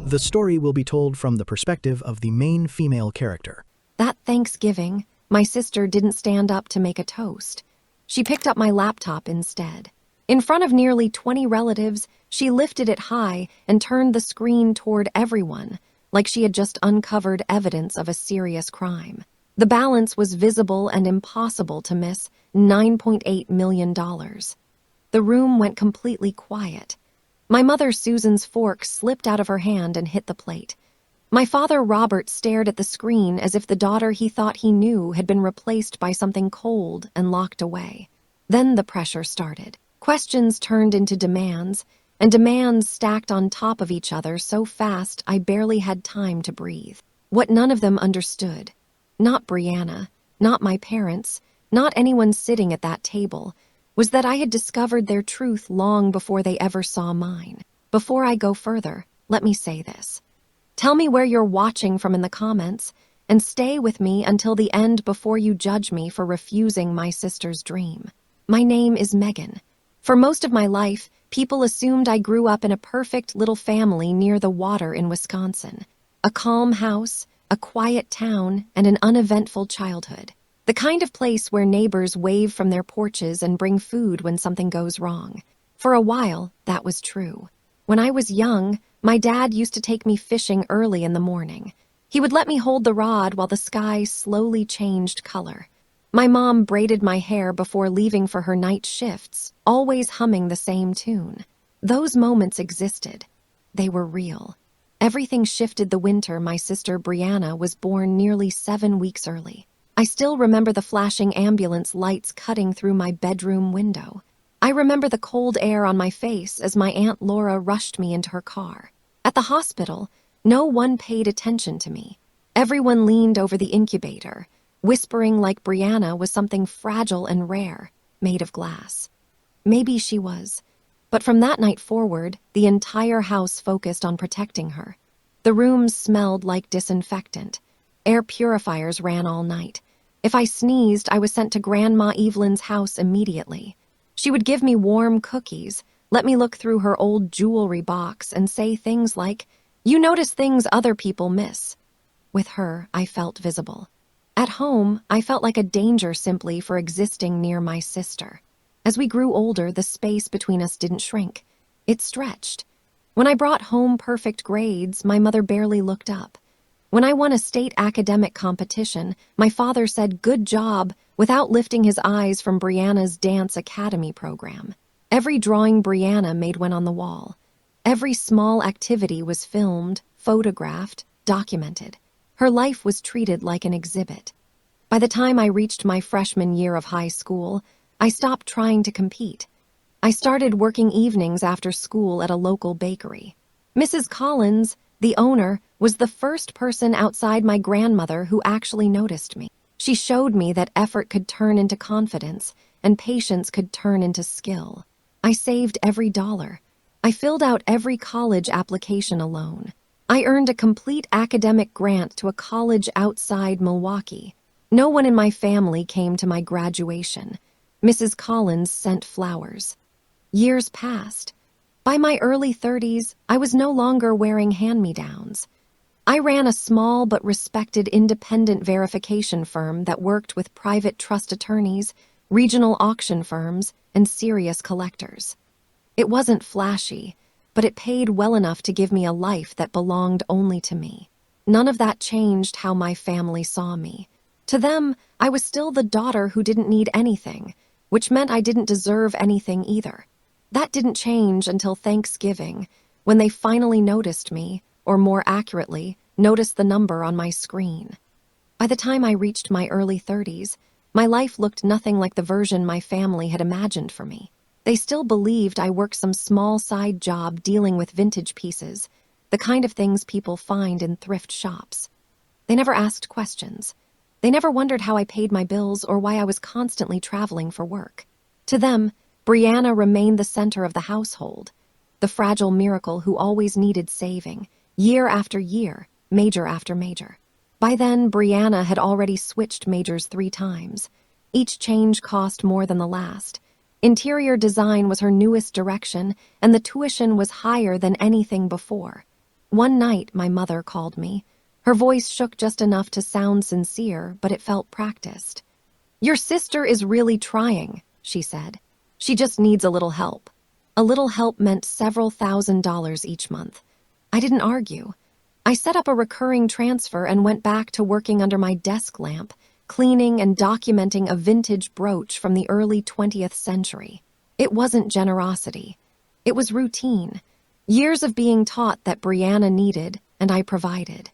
The story will be told from the perspective of the main female character. That Thanksgiving, my sister didn't stand up to make a toast. She picked up my laptop instead. In front of nearly 20 relatives, she lifted it high and turned the screen toward everyone, like she had just uncovered evidence of a serious crime. The balance was visible and impossible to miss: $9.8 million. The room went completely quiet. My mother Susan's fork slipped out of her hand and hit the plate. My father Robert stared at the screen as if the daughter he thought he knew had been replaced by something cold and locked away. Then the pressure started. Questions turned into demands, and demands stacked on top of each other so fast I barely had time to breathe. What none of them understood, not Brianna, not my parents, not anyone sitting at that table, was that I had discovered their truth long before they ever saw mine. Before I go further, let me say this. Tell me where you're watching from in the comments, and stay with me until the end before you judge me for refusing my sister's dream. My name is Megan. For most of my life, people assumed I grew up in a perfect little family near the water in Wisconsin. A calm house, a quiet town, and an uneventful childhood. The kind of place where neighbors wave from their porches and bring food when something goes wrong. For a while, that was true. When I was young, my dad used to take me fishing early in the morning. He would let me hold the rod while the sky slowly changed color. My mom braided my hair before leaving for her night shifts, always humming the same tune. Those moments existed. They were real. Everything shifted the winter my sister Brianna was born nearly 7 weeks early. I still remember the flashing ambulance lights cutting through my bedroom window. I remember the cold air on my face as my Aunt Laura rushed me into her car. At the hospital, no one paid attention to me. Everyone leaned over the incubator, whispering like Brianna was something fragile and rare, made of glass. Maybe she was. But from that night forward, the entire house focused on protecting her. The rooms smelled like disinfectant. Air purifiers ran all night. If I sneezed, I was sent to Grandma Evelyn's house immediately. She would give me warm cookies, let me look through her old jewelry box, and say things like, "You notice things other people miss." With her, I felt visible. At home, I felt like a danger simply for existing near my sister. As we grew older, the space between us didn't shrink. It stretched. When I brought home perfect grades, my mother barely looked up. When I won a state academic competition, my father said, "Good job," without lifting his eyes from Brianna's dance academy program. Every drawing Brianna made went on the wall. Every small activity was filmed, photographed, documented. Her life was treated like an exhibit. By the time I reached my freshman year of high school, I stopped trying to compete. I started working evenings after school at a local bakery. Mrs. Collins, the owner, was the first person outside my grandmother who actually noticed me. She showed me that effort could turn into confidence and patience could turn into skill. I saved every dollar. I filled out every college application alone. I earned a complete academic grant to a college outside Milwaukee. No one in my family came to my graduation. Mrs. Collins sent flowers. Years passed. By my early 30s, I was no longer wearing hand-me-downs. I ran a small but respected independent verification firm that worked with private trust attorneys, regional auction firms, and serious collectors. It wasn't flashy, but it paid well enough to give me a life that belonged only to me. None of that changed how my family saw me. To them, I was still the daughter who didn't need anything, which meant I didn't deserve anything either. That didn't change until Thanksgiving, when they finally noticed me, or more accurately, noticed the number on my screen. By the time I reached my early 30s, my life looked nothing like the version my family had imagined for me. They still believed I worked some small side job dealing with vintage pieces, the kind of things people find in thrift shops. They never asked questions. They never wondered how I paid my bills or why I was constantly traveling for work. To them, Brianna remained the center of the household, the fragile miracle who always needed saving, year after year, major after major. By then, Brianna had already switched majors 3 times. Each change cost more than the last. Interior design was her newest direction, and the tuition was higher than anything before. One night, my mother called me. Her voice shook just enough to sound sincere, but it felt practiced. "Your sister is really trying," she said. "She just needs a little help." A little help meant several $1,000s each month. I didn't argue. I set up a recurring transfer and went back to working under my desk lamp, cleaning and documenting a vintage brooch from the early 20th century. It wasn't generosity. It was routine. Years of being taught that Brianna needed, and I provided.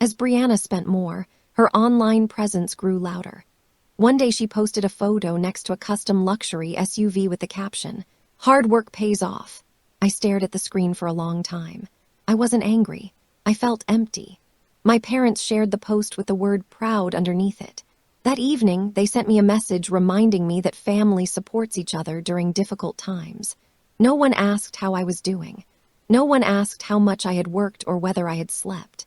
As Brianna spent more, her online presence grew louder. One day she posted a photo next to a custom luxury SUV with the caption, "Hard work pays off." I stared at the screen for a long time. I wasn't angry. I felt empty. My parents shared the post with the word proud underneath it. That evening, they sent me a message reminding me that family supports each other during difficult times. No one asked how I was doing. No one asked how much I had worked or whether I had slept.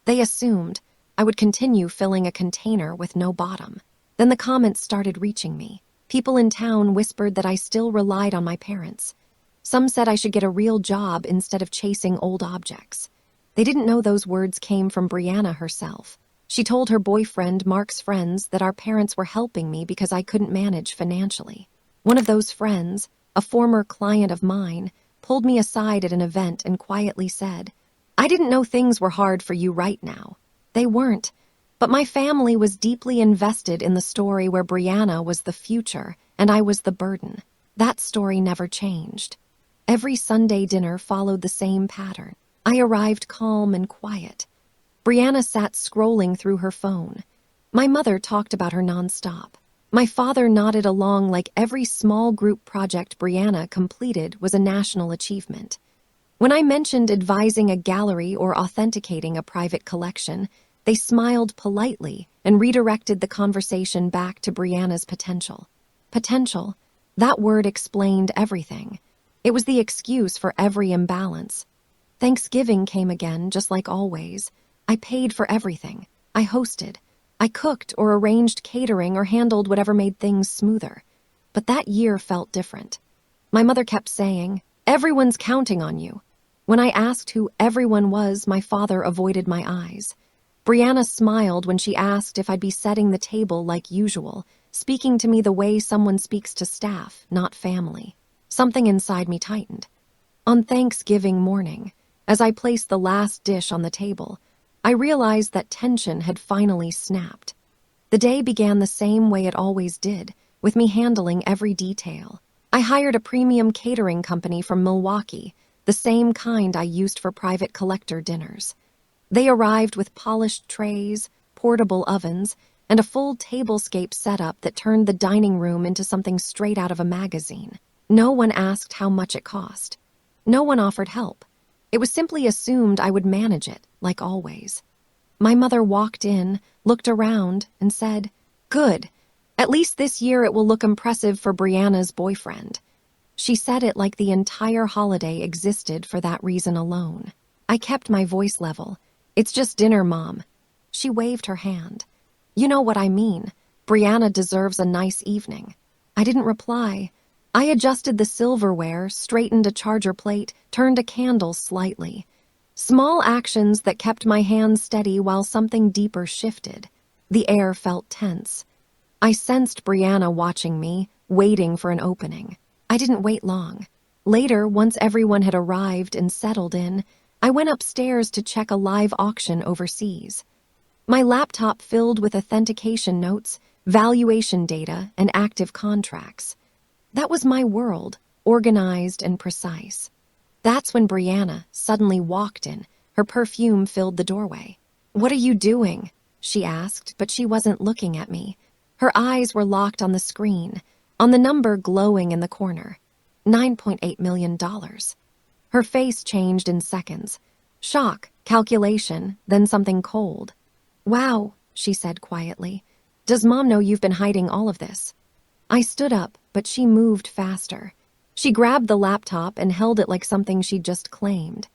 They assumed I would continue filling a container with no bottom. Then the comments started reaching me. People in town whispered that I still relied on my parents. Some said I should get a real job instead of chasing old objects. They didn't know those words came from Brianna herself. She told her boyfriend, Mark's friends, that our parents were helping me because I couldn't manage financially. One of those friends, a former client of mine, pulled me aside at an event and quietly said, "I didn't know things were hard for you right now." They weren't. But my family was deeply invested in the story where Brianna was the future and I was the burden. That story never changed. Every Sunday dinner followed the same pattern. I arrived calm and quiet. Brianna sat scrolling through her phone. My mother talked about her nonstop. My father nodded along like every small group project Brianna completed was a national achievement. When I mentioned advising a gallery or authenticating a private collection, they smiled politely and redirected the conversation back to Brianna's potential. Potential, that word explained everything. It was the excuse for every imbalance. Thanksgiving came again, just like always. I paid for everything. I hosted. I cooked or arranged catering or handled whatever made things smoother. But that year felt different. My mother kept saying, "Everyone's counting on you." When I asked who everyone was, my father avoided my eyes. Brianna smiled when she asked if I'd be setting the table like usual, speaking to me the way someone speaks to staff, not family. Something inside me tightened. On Thanksgiving morning, as I placed the last dish on the table, I realized that tension had finally snapped. The day began the same way it always did, with me handling every detail. I hired a premium catering company from Milwaukee, the same kind I used for private collector dinners. They arrived with polished trays, portable ovens, and a full tablescape setup that turned the dining room into something straight out of a magazine. No one asked how much it cost. No one offered help. It was simply assumed I would manage it, like always. My mother walked in, looked around, and said, "Good. At least this year it will look impressive for Brianna's boyfriend." She said it like the entire holiday existed for that reason alone. I kept my voice level. "It's just dinner, Mom." She waved her hand. "You know what I mean. Brianna deserves a nice evening." I didn't reply. I adjusted the silverware, straightened a charger plate, turned a candle slightly. Small actions that kept my hands steady while something deeper shifted. The air felt tense. I sensed Brianna watching me, waiting for an opening. I didn't wait long. Later, once everyone had arrived and settled in, I went upstairs to check a live auction overseas. My laptop filled with authentication notes, valuation data, and active contracts. That was my world, organized and precise. That's when Brianna suddenly walked in. Her perfume filled the doorway. "What are you doing?" she asked, but she wasn't looking at me. Her eyes were locked on the screen, on the number glowing in the corner. $9.8 million. Her face changed in seconds. Shock, calculation, then something cold. "Wow," she said quietly. "Does Mom know you've been hiding all of this?" I stood up, but she moved faster. She grabbed the laptop and held it like something she'd just claimed.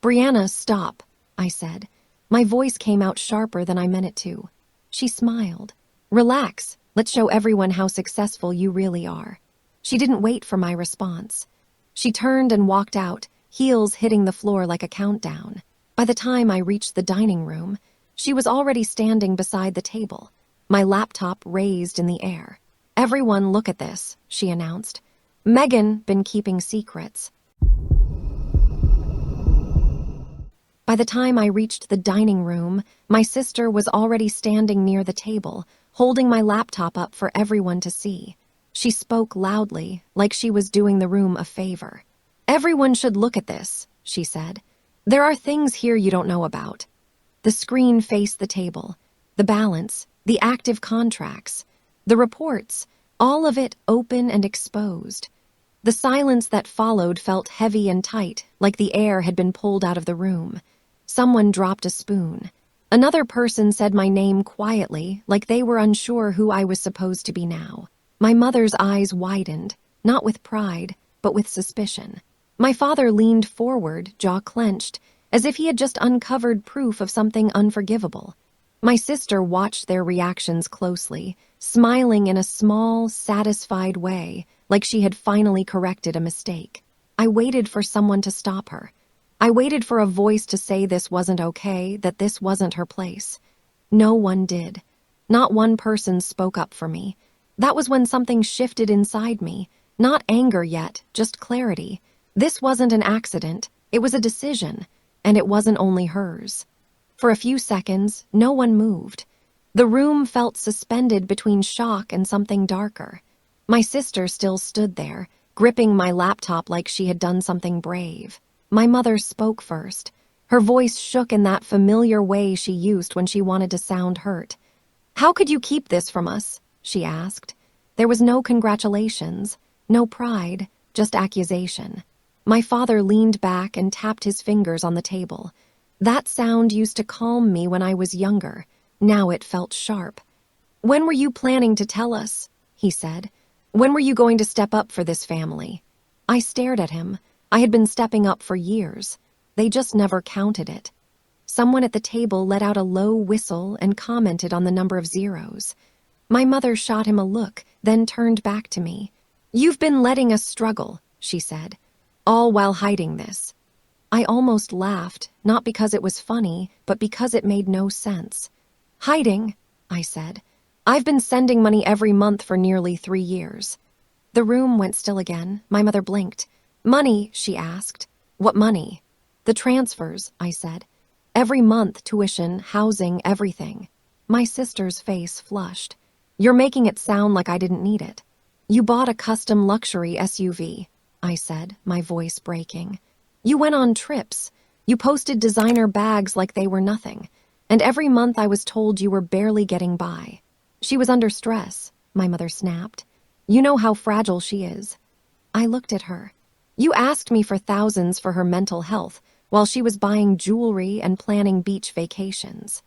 "Brianna, stop," I said. My voice came out sharper than I meant it to. She smiled. "Relax. Let's show everyone how successful you really are." She didn't wait for my response. She turned and walked out, heels hitting the floor like a countdown. By the time I reached the dining room, she was already standing beside the table, my laptop raised in the air. "Everyone look at this," she announced. "Megan been keeping secrets." By the time I reached the dining room, my sister was already standing near the table, holding my laptop up for everyone to see. She spoke loudly, like she was doing the room a favor. "Everyone should look at this," she said. "There are things here you don't know about." The screen faced the table, the balance, the active contracts, the reports, all of it open and exposed. The silence that followed felt heavy and tight, like the air had been pulled out of the room. Someone dropped a spoon. Another person said my name quietly, like they were unsure who I was supposed to be now. My mother's eyes widened, not with pride, but with suspicion. My father leaned forward, jaw clenched, as if he had just uncovered proof of something unforgivable. My sister watched their reactions closely, smiling in a small, satisfied way, like she had finally corrected a mistake. I waited for someone to stop her. I waited for a voice to say this wasn't okay, that this wasn't her place. No one did. Not one person spoke up for me. That was when something shifted inside me. Not anger yet, just clarity. This wasn't an accident. It was a decision, and it wasn't only hers. For a few seconds, no one moved. The room felt suspended between shock and something darker. My sister still stood there, gripping my laptop like she had done something brave. My mother spoke first. Her voice shook in that familiar way she used when she wanted to sound hurt. "How could you keep this from us?" she asked. There was no congratulations, no pride, just accusation. My father leaned back and tapped his fingers on the table. That sound used to calm me when I was younger. Now it felt sharp. "When were you planning to tell us?" he said. "When were you going to step up for this family?" I stared at him. I had been stepping up for years. They just never counted it. Someone at the table let out a low whistle and commented on the number of zeros. My mother shot him a look, then turned back to me. "You've been letting us struggle," she said, "all while hiding this." I almost laughed, not because it was funny, but because it made no sense. "Hiding?" I said. "I've been sending money every month for nearly 3 years." The room went still again. My mother blinked. "Money?" she asked. "What money?" "The transfers," I said. "Every month, tuition, housing, everything." My sister's face flushed. "You're making it sound like I didn't need it." "You bought a custom luxury SUV," I said, my voice breaking. "You went on trips. You posted designer bags like they were nothing. And every month I was told you were barely getting by." "She was under stress," my mother snapped. "You know how fragile she is." I looked at her. "You asked me for thousands for her mental health, while she was buying jewelry and planning beach vacations."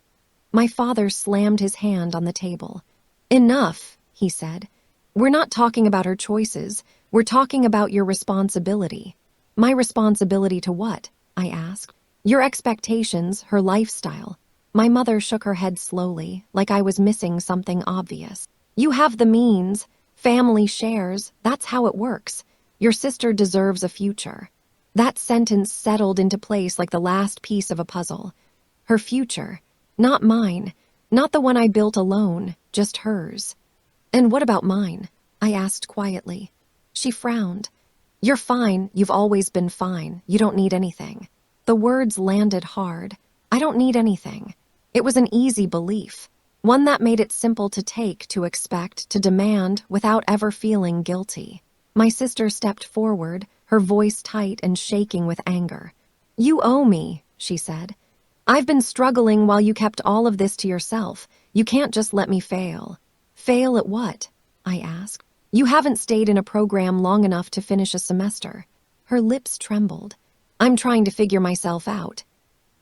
My father slammed his hand on the table. "Enough," he said. "We're not talking about her choices. We're talking about your responsibility." "My responsibility to what?" I asked. "Your expectations, her lifestyle." My mother shook her head slowly, like I was missing something obvious. "You have the means. Family shares. That's how it works. Your sister deserves a future." That sentence settled into place like the last piece of a puzzle. Her future. Not mine. Not the one I built alone, just hers. "And what about mine?" I asked quietly. She frowned. "You're fine. You've always been fine. You don't need anything." The words landed hard. I don't need anything. It was an easy belief, one that made it simple to take, to expect, to demand, without ever feeling guilty. My sister stepped forward, her voice tight and shaking with anger. "You owe me," she said. "I've been struggling while you kept all of this to yourself. You can't just let me fail." "Fail at what?" I asked. "You haven't stayed in a program long enough to finish a semester." Her lips trembled. "I'm trying to figure myself out."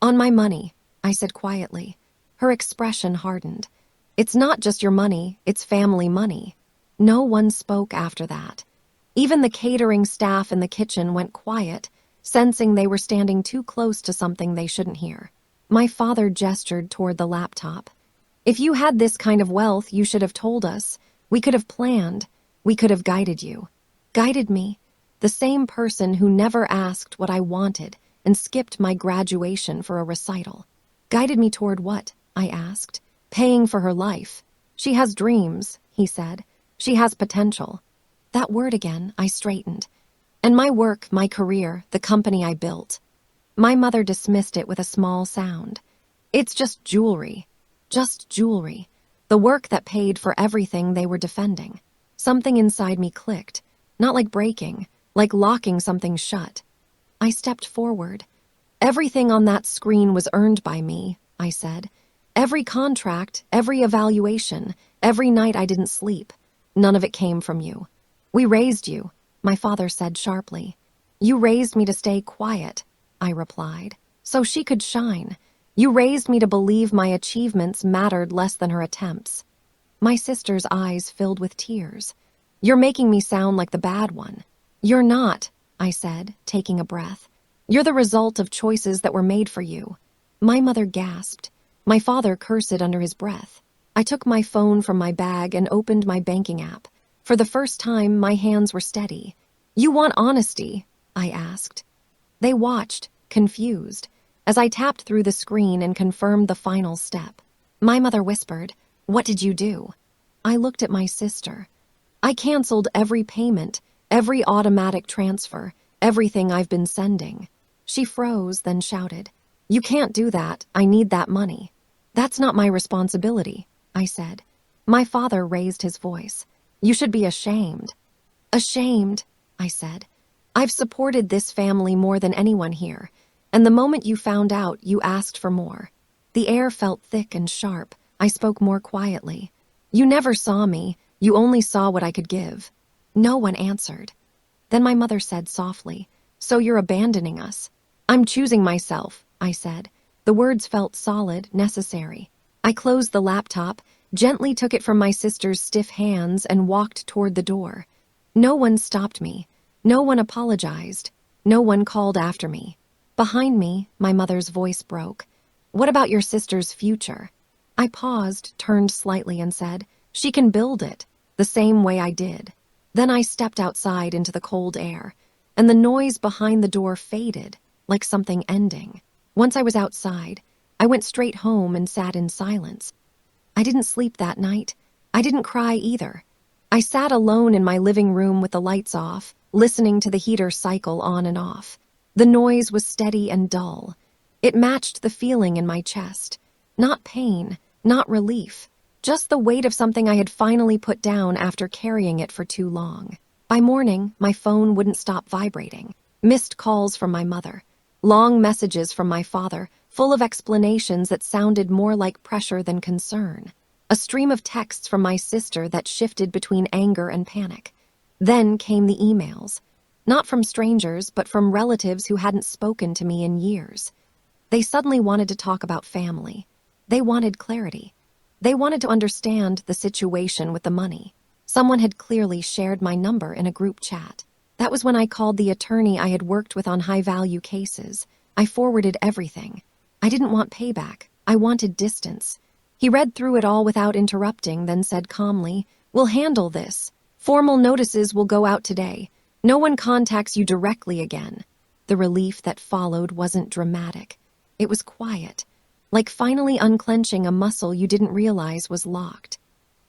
"On my money," I said quietly. Her expression hardened. "It's not just your money, it's family money." No one spoke after that. Even the catering staff in the kitchen went quiet, sensing they were standing too close to something they shouldn't hear. My father gestured toward the laptop. "If you had this kind of wealth, you should have told us. We could have planned. We could have guided you." Guided me? The same person who never asked what I wanted and skipped my graduation for a recital. Guided me toward what? I asked. Paying for her life. She has dreams, he said. She has potential. That word again, I straightened. And my work, my career, the company I built. My mother dismissed it with a small sound. It's just jewelry. Just jewelry. The work that paid for everything they were defending. Something inside me clicked. Not like breaking, like locking something shut. I stepped forward. Everything on that screen was earned by me, I said. Every contract, every evaluation, every night I didn't sleep. None of it came from you. We raised you, my father said sharply. You raised me to stay quiet, I replied, so she could shine. You raised me to believe my achievements mattered less than her attempts. My sister's eyes filled with tears. You're making me sound like the bad one. You're not, I said, taking a breath. You're the result of choices that were made for you. My mother gasped. My father cursed under his breath. I took my phone from my bag and opened my banking app. For the first time, my hands were steady. You want honesty? I asked. They watched, confused, as I tapped through the screen and confirmed the final step. My mother whispered, What did you do? I looked at my sister. I canceled every payment, every automatic transfer, everything I've been sending. She froze, then shouted, You can't do that. I need that money. That's not my responsibility, I said. My father raised his voice. You should be ashamed. Ashamed, I said. I've supported this family more than anyone here, and the moment you found out, you asked for more. The air felt thick and sharp. I spoke more quietly. You never saw me. You only saw what I could give. No one answered. Then my mother said softly, So you're abandoning us. I'm choosing myself, I said. The words felt solid, necessary. I closed the laptop, gently took it from my sister's stiff hands, and walked toward the door. No one stopped me. No one apologized. No one called after me. Behind me, my mother's voice broke. What about your sister's future? I paused, turned slightly, and said, She can build it, the same way I did. Then I stepped outside into the cold air, and the noise behind the door faded, like something ending. Once I was outside, I went straight home and sat in silence. I didn't sleep that night. I didn't cry either. I sat alone in my living room with the lights off, listening to the heater cycle on and off. The noise was steady and dull. It matched the feeling in my chest. Not pain, not relief, just the weight of something I had finally put down after carrying it for too long. By morning, my phone wouldn't stop vibrating. Missed calls from my mother. Long messages from my father, full of explanations that sounded more like pressure than concern. A stream of texts from my sister that shifted between anger and panic. Then came the emails. Not from strangers, but from relatives who hadn't spoken to me in years. They suddenly wanted to talk about family. They wanted clarity. They wanted to understand the situation with the money. Someone had clearly shared my number in a group chat. That was when I called the attorney I had worked with on high-value cases. I forwarded everything. I didn't want payback. I wanted distance. He read through it all without interrupting, then said calmly, We'll handle this. Formal notices will go out today. No one contacts you directly again. The relief that followed wasn't dramatic. It was quiet, like finally unclenching a muscle you didn't realize was locked.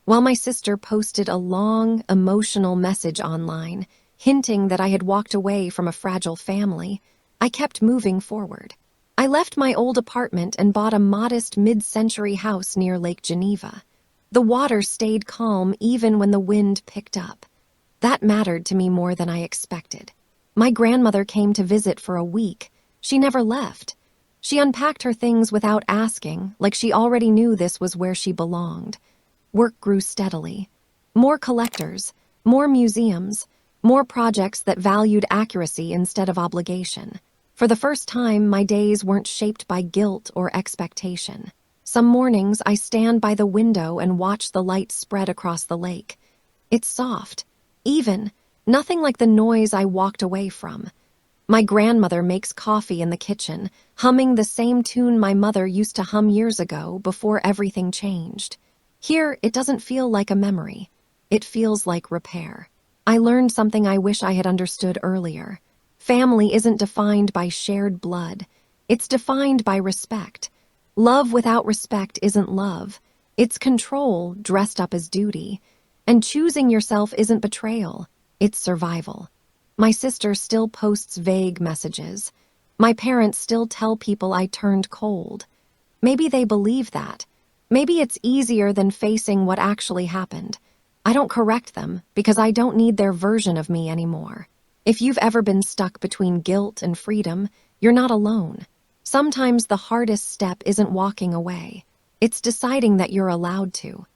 While my sister posted a long, emotional message online, hinting that I had walked away from a fragile family, I kept moving forward. I left my old apartment and bought a modest mid-century house near Lake Geneva. The water stayed calm even when the wind picked up. That mattered to me more than I expected. My grandmother came to visit for a week. She never left. She unpacked her things without asking, like she already knew this was where she belonged. Work grew steadily. More collectors, more museums, more projects that valued accuracy instead of obligation. For the first time, my days weren't shaped by guilt or expectation. Some mornings, I stand by the window and watch the light spread across the lake. It's soft, even, nothing like the noise I walked away from. My grandmother makes coffee in the kitchen, humming the same tune my mother used to hum years ago before everything changed. Here, it doesn't feel like a memory. It feels like repair. I learned something I wish I had understood earlier. Family isn't defined by shared blood. It's defined by respect. Love without respect isn't love. It's control dressed up as duty. And choosing yourself isn't betrayal. It's survival. My sister still posts vague messages. My parents still tell people I turned cold. Maybe they believe that. Maybe it's easier than facing what actually happened. I don't correct them because I don't need their version of me anymore. If you've ever been stuck between guilt and freedom, you're not alone. Sometimes the hardest step isn't walking away. It's deciding that you're allowed to.